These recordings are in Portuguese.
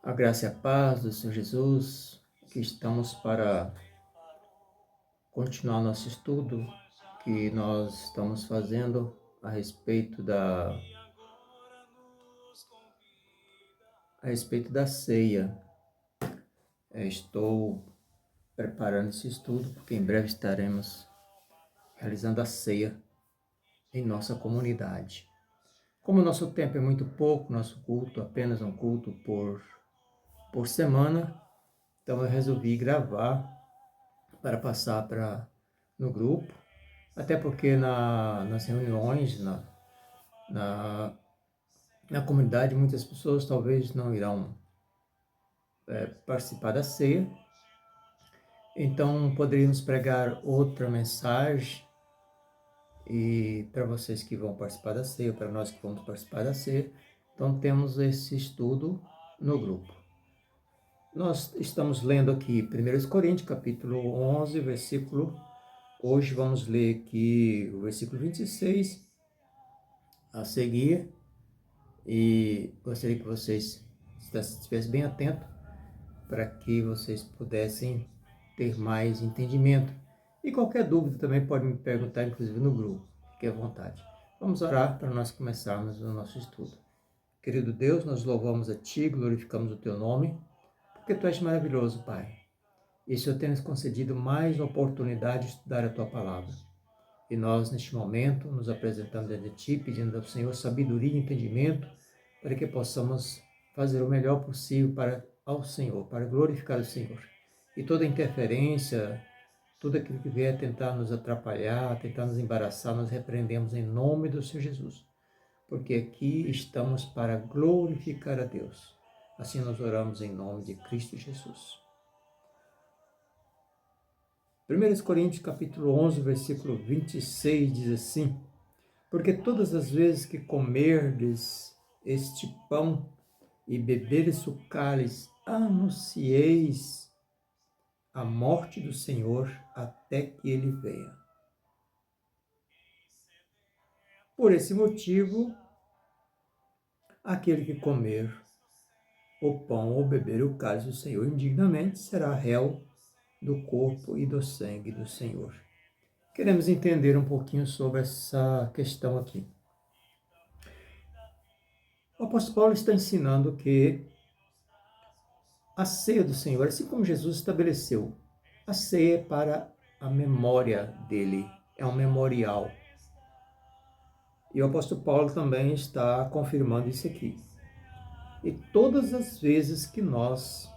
A graça e a paz do Senhor Jesus, que estamos para continuar nosso estudo que nós estamos fazendo a respeito da ceia. Estou preparando esse estudo porque em breve estaremos realizando a ceia em nossa comunidade. Como o nosso tempo é muito pouco, nosso culto apenas um culto por semana, então eu resolvi gravar para passar no grupo, até porque nas reuniões, na, na comunidade, muitas pessoas talvez não irão participar da ceia, então poderíamos pregar outra mensagem e para vocês que vão participar da ceia, para nós que vamos participar da ceia, então temos esse estudo no grupo. Nós estamos lendo aqui 1 Coríntios, capítulo 11, versículo. Hoje vamos ler aqui o versículo 26 a seguir, e gostaria que vocês estivessem bem atentos para que vocês pudessem ter mais entendimento. E qualquer dúvida também pode me perguntar, inclusive no grupo. Fique à vontade. Vamos orar para nós começarmos o nosso estudo. Querido Deus, nós louvamos a Ti, glorificamos o Teu nome, porque Tu és maravilhoso, Pai. E o Senhor tem nos concedido mais uma oportunidade de estudar a Tua palavra. E nós, neste momento, nos apresentamos diante de Ti, pedindo ao Senhor sabedoria e entendimento, para que possamos fazer o melhor possível ao Senhor, para glorificar o Senhor. E toda interferência, tudo aquilo que vier tentar nos atrapalhar, tentar nos embaraçar, nós repreendemos em nome do Senhor Jesus, porque aqui estamos para glorificar a Deus. Assim nós oramos em nome de Cristo Jesus. 1 Coríntios capítulo 11, versículo 26 diz assim: porque todas as vezes que comerdes este pão e beberes o cálice, anuncieis a morte do Senhor até que ele venha. Por esse motivo, aquele que comer o pão ou beber o cálice do Senhor indignamente será réu do corpo e do sangue do Senhor. Queremos entender um pouquinho sobre essa questão aqui. O apóstolo Paulo está ensinando que a ceia do Senhor, assim como Jesus estabeleceu, a ceia é para a memória dele, é um memorial. E o apóstolo Paulo também está confirmando isso aqui. E todas as vezes que nós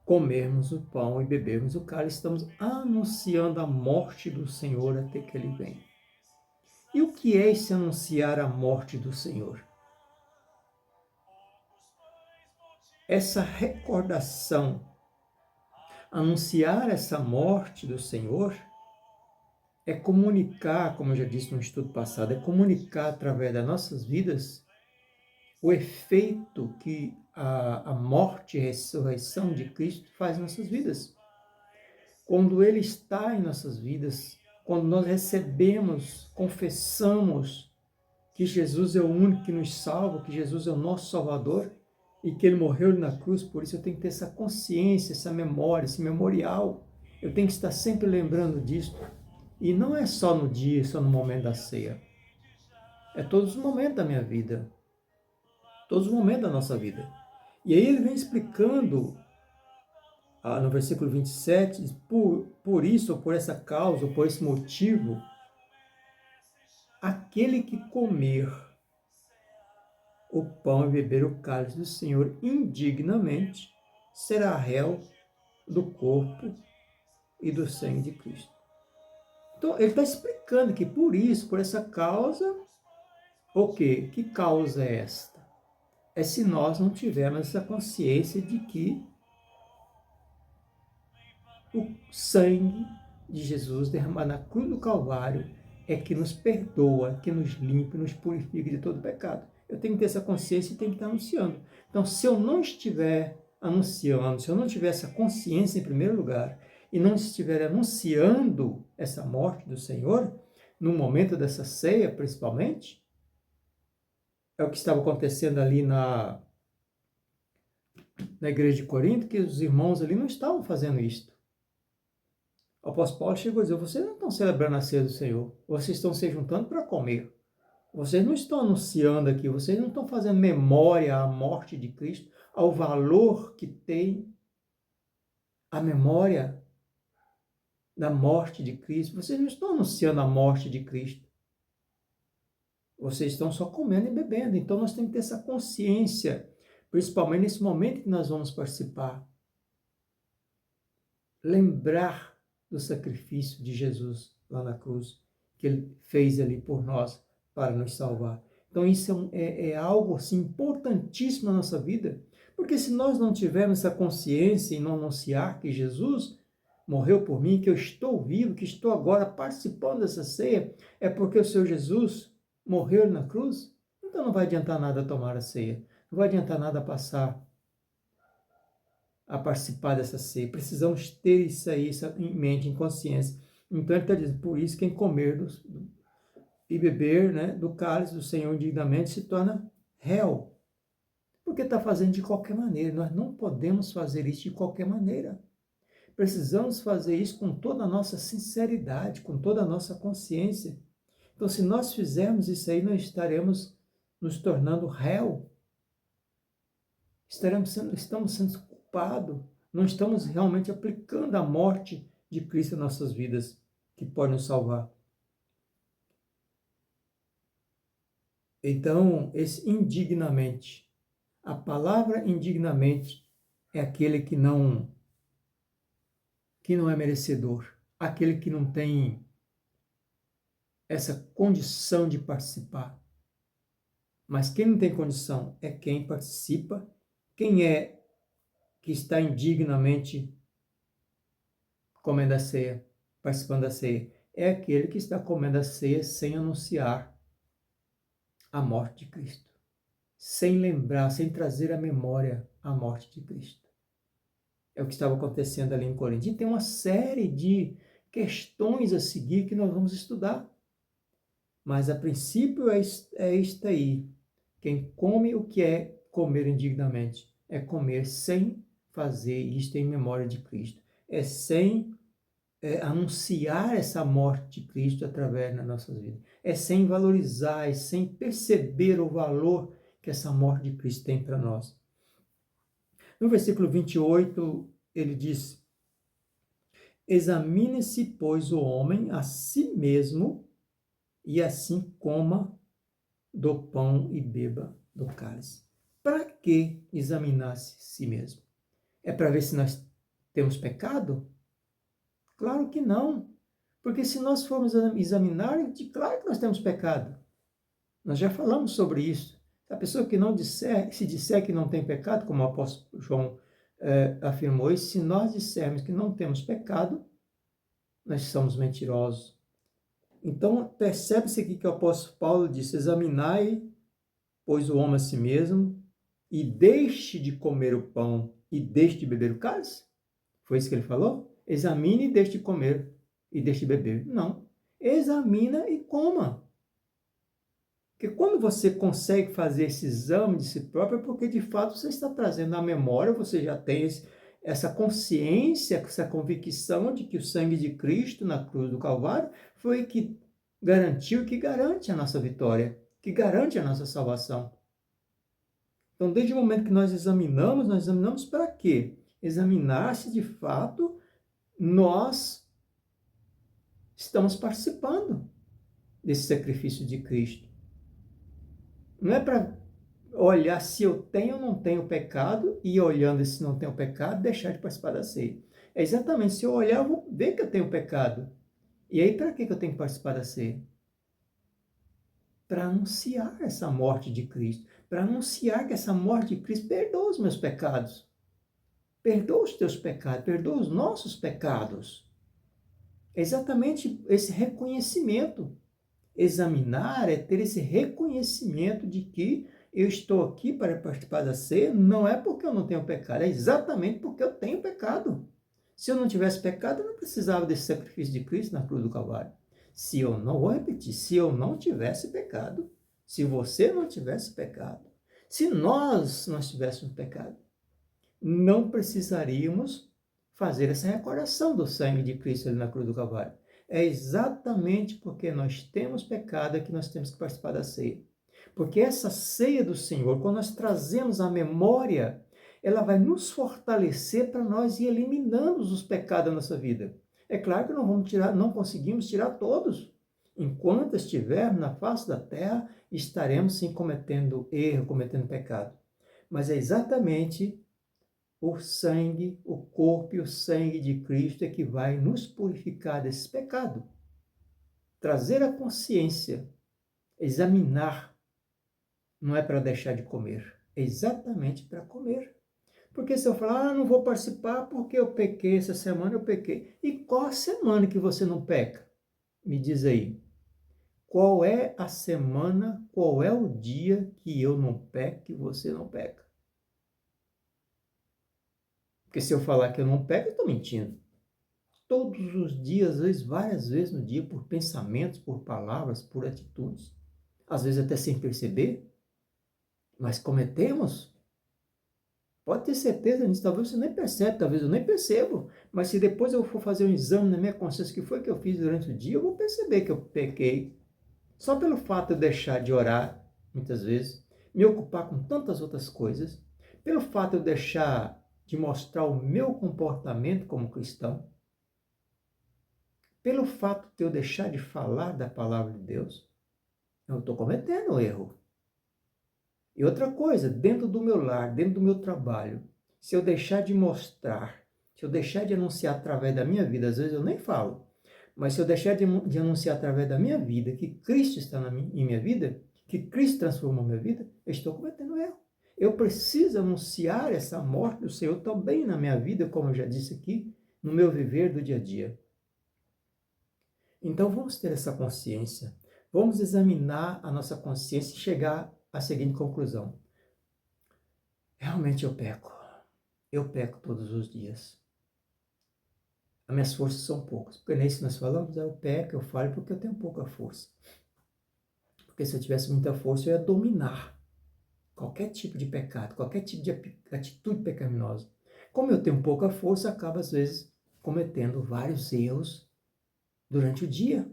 comermos o pão e bebermos o cálice, estamos anunciando a morte do Senhor até que ele venha. E o que é esse anunciar a morte do Senhor? Essa recordação, anunciar essa morte do Senhor, é comunicar, como eu já disse no estudo passado, é comunicar através das nossas vidas o efeito que a morte e a ressurreição de Cristo faz em nossas vidas. Quando Ele está em nossas vidas, quando nós recebemos, confessamos que Jesus é o único que nos salva, que Jesus é o nosso Salvador e que Ele morreu na cruz, por isso eu tenho que ter essa consciência, essa memória, esse memorial. Eu tenho que estar sempre lembrando disso. E não é só no dia, só no momento da ceia. É todos os momentos da minha vida. Todos os momentos da nossa vida. E aí ele vem explicando, no versículo 27, por isso, ou por essa causa, ou por esse motivo, aquele que comer o pão e beber o cálice do Senhor indignamente será réu do corpo e do sangue de Cristo. Então, ele está explicando que por isso, por essa causa, o quê? Que causa é esta? É se nós não tivermos essa consciência de que o sangue de Jesus derramado na cruz do Calvário é que nos perdoa, que nos limpa, nos purifica de todo pecado. Eu tenho que ter essa consciência e tenho que estar anunciando. Então, se eu não estiver anunciando, se eu não tiver essa consciência em primeiro lugar, e não estiver anunciando essa morte do Senhor, no momento dessa ceia principalmente, É o que estava acontecendo ali na igreja de Corinto, que os irmãos ali não estavam fazendo isto. O apóstolo Paulo chegou a dizer: vocês não estão celebrando a ceia do Senhor, vocês estão se juntando para comer. Vocês não estão anunciando aqui, vocês não estão fazendo memória à morte de Cristo, ao valor que tem a memória da morte de Cristo. Vocês não estão anunciando a morte de Cristo. Vocês estão só comendo e bebendo. Então nós temos que ter essa consciência, principalmente nesse momento que nós vamos participar. Lembrar do sacrifício de Jesus lá na cruz, que ele fez ali por nós para nos salvar. Então isso é algo assim, importantíssimo na nossa vida, porque se nós não tivermos essa consciência e não anunciar que Jesus morreu por mim, que eu estou vivo, que estou agora participando dessa ceia, é porque o Senhor Jesus morreu na cruz, então não vai adiantar nada tomar a ceia, não vai adiantar nada passar a participar dessa ceia. Precisamos ter isso aí em mente, em consciência. Então ele está dizendo, por isso quem comer e beber, né, do cálice do Senhor indignamente se torna réu. Porque está fazendo de qualquer maneira. Nós não podemos fazer isso de qualquer maneira. Precisamos fazer isso com toda a nossa sinceridade, com toda a nossa consciência. Então, se nós fizermos isso aí, nós estaremos nos tornando réu. Estamos sendo culpados. Não estamos realmente aplicando a morte de Cristo em nossas vidas, que pode nos salvar. Então, esse indignamente. A palavra indignamente é aquele que não é merecedor, aquele que não tem essa condição de participar. Mas quem não tem condição é quem participa, quem é que está indignamente comendo a ceia, participando da ceia. É aquele que está comendo a ceia sem anunciar a morte de Cristo, sem lembrar, sem trazer à memória a morte de Cristo. É o que estava acontecendo ali em Corinto. E tem uma série de questões a seguir que nós vamos estudar. Mas a princípio é isto aí. Quem come o que é comer indignamente é comer sem fazer isto em memória de Cristo. É sem anunciar essa morte de Cristo através das nossas vidas. É sem valorizar, é sem perceber o valor que essa morte de Cristo tem para nós. No versículo 28, ele diz: examine-se, pois, o homem a si mesmo, e assim coma do pão e beba do cálice. Para que examinar-se si mesmo? É para ver se nós temos pecado? Claro que não. Porque se nós formos examinar, claro que nós temos pecado. Nós já falamos sobre isso. A pessoa que não disser, se disser que não tem pecado, como o apóstolo João afirmou, e se nós dissermos que não temos pecado, nós somos mentirosos. Então, percebe-se aqui que o apóstolo Paulo disse: examinai, pois, o homem a si mesmo, e deixe de comer o pão e deixe de beber o cálice? Foi isso que ele falou? Examine e deixe de comer e deixe de beber. Não. Examina e coma. Porque quando você consegue fazer esse exame de si próprio, é porque de fato você está trazendo à memória, você já tem essa consciência, essa convicção de que o sangue de Cristo na cruz do Calvário foi que garantiu, que garante a nossa vitória, que garante a nossa salvação. Então, desde o momento que nós examinamos para quê? Examinar se de fato nós estamos participando desse sacrifício de Cristo. Não é para olhar se eu tenho ou não tenho pecado e olhando se não tenho pecado, deixar de participar da ceia. É exatamente, se eu olhar, eu vou ver que eu tenho pecado. E aí, para que eu tenho que participar da ceia? Para anunciar essa morte de Cristo. Para anunciar que essa morte de Cristo perdoa os meus pecados. Perdoa os teus pecados, perdoa os nossos pecados. É exatamente esse reconhecimento. Examinar é ter esse reconhecimento de que eu estou aqui para participar da ceia, não é porque eu não tenho pecado, é exatamente porque eu tenho pecado. Se eu não tivesse pecado, eu não precisava desse sacrifício de Cristo na cruz do Calvário. Se eu não, vou repetir, se eu não tivesse pecado, Se você não tivesse pecado, se nós não tivéssemos pecado, não precisaríamos fazer essa recordação do sangue de Cristo ali na cruz do Calvário. É exatamente porque nós temos pecado que nós temos que participar da ceia. Porque essa ceia do Senhor, quando nós trazemos a memória, ela vai nos fortalecer para nós ir eliminando os pecados da nossa vida. É claro que não vamos tirar, não conseguimos tirar todos. Enquanto estivermos na face da terra, estaremos sim cometendo erro, cometendo pecado. Mas é exatamente o sangue, o corpo e o sangue de Cristo é que vai nos purificar desse pecado. Trazer a consciência, examinar, não é para deixar de comer, é exatamente para comer. Porque se eu falar, não vou participar porque eu pequei, essa semana eu pequei. E qual a semana que você não peca? Me diz aí. Qual é a semana, qual é o dia que eu não peco, que você não peca? Porque se eu falar que eu não peco, eu estou mentindo. Todos os dias, às vezes, várias vezes no dia, por pensamentos, por palavras, por atitudes. Às vezes até sem perceber, mas cometemos. Pode ter certeza disso, talvez você nem percebe, talvez eu nem percebo. Mas se depois eu for fazer um exame na minha consciência, o que foi que eu fiz durante o dia, eu vou perceber que eu pequei. Só pelo fato de eu deixar de orar, muitas vezes, me ocupar com tantas outras coisas, pelo fato de eu deixar de mostrar o meu comportamento como cristão, pelo fato de eu deixar de falar da palavra de Deus, eu estou cometendo um erro. E outra coisa, dentro do meu lar, dentro do meu trabalho, se eu deixar de mostrar, se eu deixar de anunciar através da minha vida, às vezes eu nem falo, mas se eu deixar de anunciar através da minha vida que Cristo está em minha vida, que Cristo transformou minha vida, eu estou cometendo um erro. Eu preciso anunciar essa morte do Senhor também na minha vida, como eu já disse aqui, no meu viver do dia a dia. Então vamos ter essa consciência, vamos examinar a nossa consciência e chegar à seguinte conclusão. Realmente eu peco todos os dias. As minhas forças são poucas, porque nem se nós falamos, eu peco, eu falho porque eu tenho pouca força. Porque se eu tivesse muita força, eu ia dominar qualquer tipo de pecado, qualquer tipo de atitude pecaminosa. Como eu tenho pouca força, acabo às vezes cometendo vários erros durante o dia.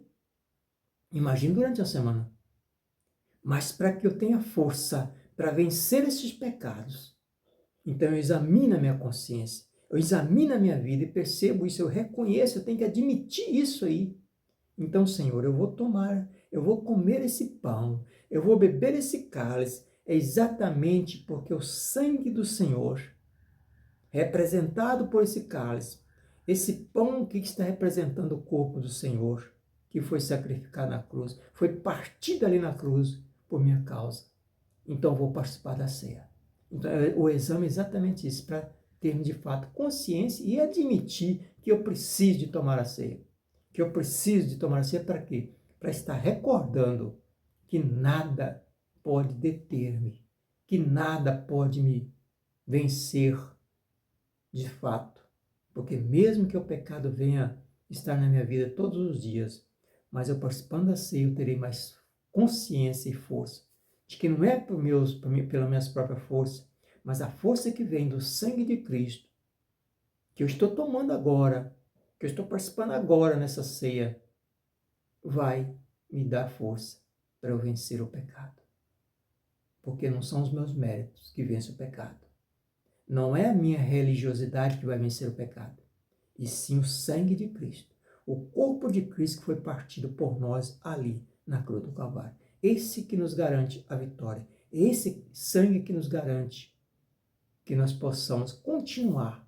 Imagine durante a semana. Mas para que eu tenha força para vencer esses pecados, então eu examino a minha consciência, eu examino a minha vida e percebo isso, eu reconheço, eu tenho que admitir isso aí. Então, Senhor, eu vou tomar, eu vou comer esse pão, eu vou beber esse cálice, é exatamente porque o sangue do Senhor, representado por esse cálice, esse pão que está representando o corpo do Senhor, que foi sacrificado na cruz, foi partido ali na cruz por minha causa. Então, eu vou participar da ceia. Então, o exame é exatamente isso, para ter de fato consciência e admitir que eu preciso de tomar a ceia. Que eu preciso de tomar a ceia para quê? Para estar recordando que nada pode deter-me, que nada pode me vencer de fato. Porque mesmo que o pecado venha estar na minha vida todos os dias, mas eu participando da ceia eu terei mais consciência e força de que não é pela minha própria força, mas a força que vem do sangue de Cristo, que eu estou tomando agora, que eu estou participando agora nessa ceia, vai me dar força para eu vencer o pecado. Porque não são os meus méritos que vencem o pecado. Não é a minha religiosidade que vai vencer o pecado, e sim o sangue de Cristo. O corpo de Cristo que foi partido por nós ali na cruz do Calvário. Esse que nos garante a vitória. Esse sangue que nos garante que nós possamos continuar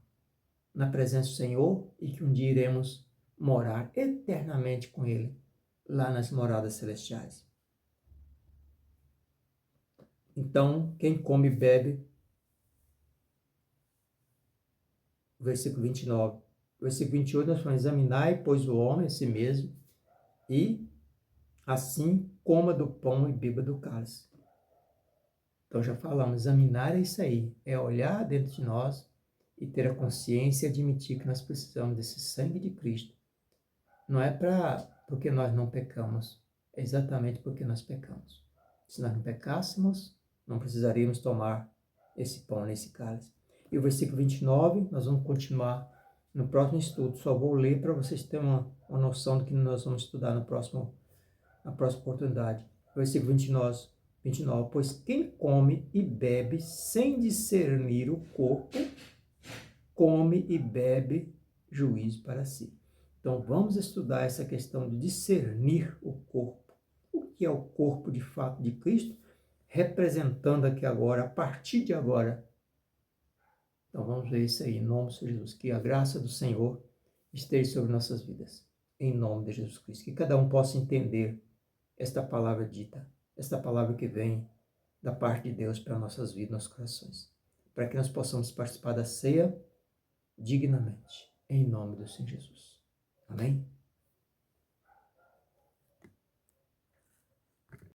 na presença do Senhor e que um dia iremos morar eternamente com Ele lá nas moradas celestiais. Então, quem come e bebe, versículo 29. Versículo 28, nós falamos, examinai, pois, o homem a si mesmo, e assim coma do pão e beba do cálice. Então já falamos, examinar é isso aí, é olhar dentro de nós e ter a consciência e admitir que nós precisamos desse sangue de Cristo. Não é porque nós não pecamos, é exatamente porque nós pecamos. Se nós não pecássemos, não precisaríamos tomar esse pão nesse cálice. E o versículo 29, nós vamos continuar no próximo estudo. Só vou ler para vocês terem uma noção do que nós vamos estudar na próxima oportunidade. Versículo 29, pois quem come e bebe sem discernir o corpo, come e bebe juízo para si. Então vamos estudar essa questão de discernir o corpo. O que é o corpo de fato de Cristo, representando aqui agora, a partir de agora. Então vamos ver isso aí, em nome de Jesus. Que a graça do Senhor esteja sobre nossas vidas. Em nome de Jesus Cristo. Que cada um possa entender esta palavra dita, esta palavra que vem da parte de Deus para nossas vidas, nossos corações. Para que nós possamos participar da ceia dignamente. Em nome do Senhor Jesus. Amém?